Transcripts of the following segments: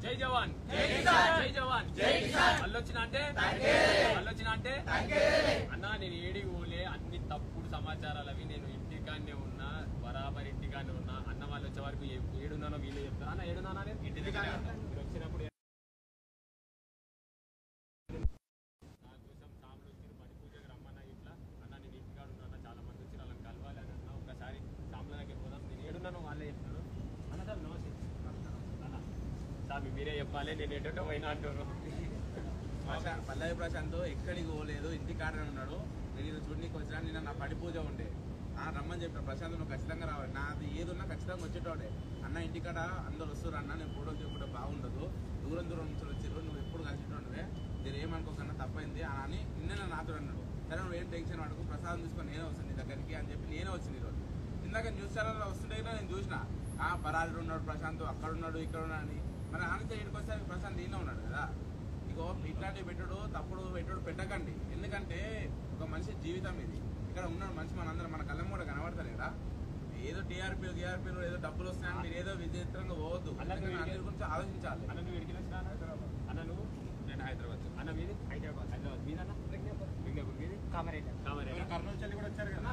జై జవాన్ జై జవాన్ మళ్ళొచ్చిన అంటే అన్నా నేను ఏడికి పోలే అన్ని తప్పుడు సమాచారాలు అవి నేను ఇంటికాన్నే ఉన్నా బరాబర్ ఇంటికాన్నే ఉన్నా అన్న వాళ్ళు వచ్చే వరకు ఏడున్నానో వీళ్ళు చెప్తాను అన్న ఏడున్నానా నేను ఇంటి దగ్గర వచ్చినప్పుడు నా కోసం సాములు వచ్చి పడి పూజకి రమ్మన్నా ఇట్లా అన్న నేను ఇంటికాడ ఉన్నా చాలా మంది వచ్చి వాళ్ళని కలవాలి అని అన్న ఒకసారి సాముల దగ్గర పోదాం నేను ఏడున్నాను వాళ్ళే చెప్తాను అన్న సార్ నమస్తే మీరే చెప్పాలి నేను ఎటో పోయినా అంటారు పల్లవి ప్రశాంత్ ఎక్కడికి పోలేదు ఇంటికాడనే ఉన్నాడు నేను ఇది చూడనీకి వచ్చినా నిన్న నా పడి పూజ ఉండే రమ్మని చెప్పిన ప్రశాంత్ నువ్వు ఖచ్చితంగా రావాలి నాది ఏది ఉన్నా ఖచ్చితంగా వచ్చేటోడే అన్న ఇంటికాడ అందరు వస్తారు అన్న నేను ఫోటోలు తీసుకుంటే బాగుండదు దూరం నుంచి వచ్చారు నువ్వు ఎప్పుడు కలిసినోడివే నేను ఏమనుకోకన్నా తప్పైంది అని నిన్న నాతో అన్నాడు సరే నువ్వు ఏం టెన్షన్ పడకు ప్రసాదం తీసుకొని నేనే వస్తాను నీ దగ్గరికి అని చెప్పి నేనే వచ్చింది ఈరోజు ఇందాక న్యూస్ ఛానల్లో వస్తుంటే నేను చూసిన పరాడు ఉన్నాడు ప్రశాంత్ అక్కడ ఉన్నాడు ఇక్కడ ఉన్నాడు అని మరి ఆనంద ఇక్కడికి వస్తే ప్రశాంత్ ఈయన ఉన్నాడు కదా ఇగో ఇట్లాంటివి పెట్టుడు తప్పుడు పెట్టుడు పెట్టకండి ఎందుకంటే ఒక మనిషి జీవితం ఇది ఇక్కడ ఉన్నాడు మనిషి మనందరం మన కళ్ళం కూడా కనబడతారు కదా ఏదో టీఆర్పీలు ఏదో డబ్బులు వస్తున్నాయని మీరు ఏదో విచిత్రంగా పోవద్దు అందరి గురించి ఆలోచించాలి అన్న నువ్వు ఎడికి వచ్చినా అన్న నువ్వు నేను హైదరాబాద్ అన్న మీది హైదరాబాద్ మీదన్న మీది కర్నూలు చెల్లి కూడా వచ్చారు కదా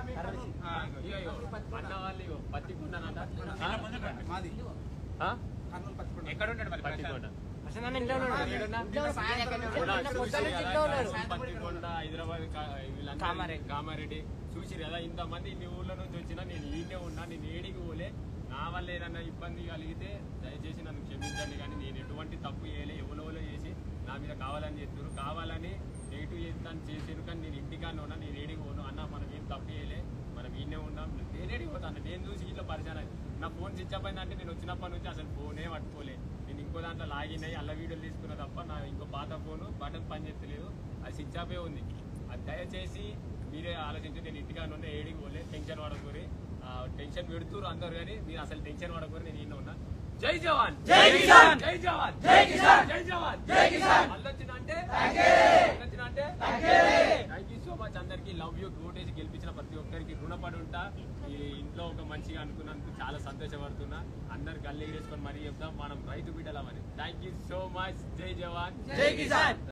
అన్న వాళ్ళు పత్తికొండనంట మాది కర్నూలు ఎక్కడ ఉంటాడు మరి పత్తికొండ పత్తికొండ హైదరాబాద్ కామారెడ్డి చూసిరు కదా ఇంతమంది ఇన్ని ఊర్ల నుంచి వచ్చినా నేను ఈయనే ఉన్నా నేను ఏడికి పోలే నా వల్ల ఏదన్నా ఇబ్బంది కలిగితే దయచేసి నన్ను క్షమించండి కానీ నేను ఎటువంటి తప్పు చేయలే ఎవరో చేసి నా మీద కావాలని చెప్తున్నారు కావాలని నెగిటివ్ చేస్తాను చేసాను కానీ నేను ఇంటికానే ఉన్నా నేను ఏడికి పోను అన్న మనం ఏం తప్పు చేయలే మనం ఈయనే ఉన్నాం నేనేడికి పోతాను నేను చూసి ఇట్లా పరిచయం నా ఫోన్ స్విచ్ అప్ అయిందంటే నేను వచ్చినప్పటి నుంచి అసలు ఫోనే పట్టుకోలే నేను ఇంకో దాంట్లో లాగిన్ అయ్యి అల్ల వీడియోలు తీసుకున్నా తప్ప నా ఇంకో పాత ఫోను బటన్ పని చేస్తలేదు అది స్విచ్ ఆఫే ఉంది అది దయచేసి మీరే ఆలోచించి నేను ఇంటికానే ఉన్నా ఏడికి పోలే టెన్షన్ పడకూరి టెన్షన్ పెడుతున్నారు అందరు కానీ మీరు అసలు టెన్షన్ పడకూరి నేను ఈయన ఉన్నా జై జవాన్ జై కిసాన్ జై జవాన్ జై కిసాన్ జై జవాన్ జై కిసాన్ అల్లొచ్చినంటే థ్యాంక్ యూ సో మచ్ అందరికి లవ్ యూ ఓటేసి గెలిపించిన ప్రతి ఒక్కరికి రుణపడి ఉంటా ఈ ఇంట్లో ఒక మంచిగా అనుకున్నందుకు చాలా సంతోషపడుతున్నా అందరు గల్లీ వేసుకొని మరీ చెప్తాం మనం రైతు బిడ్డలమని థ్యాంక్ యూ సో మచ్ జై జవాన్ జై కిసాన్.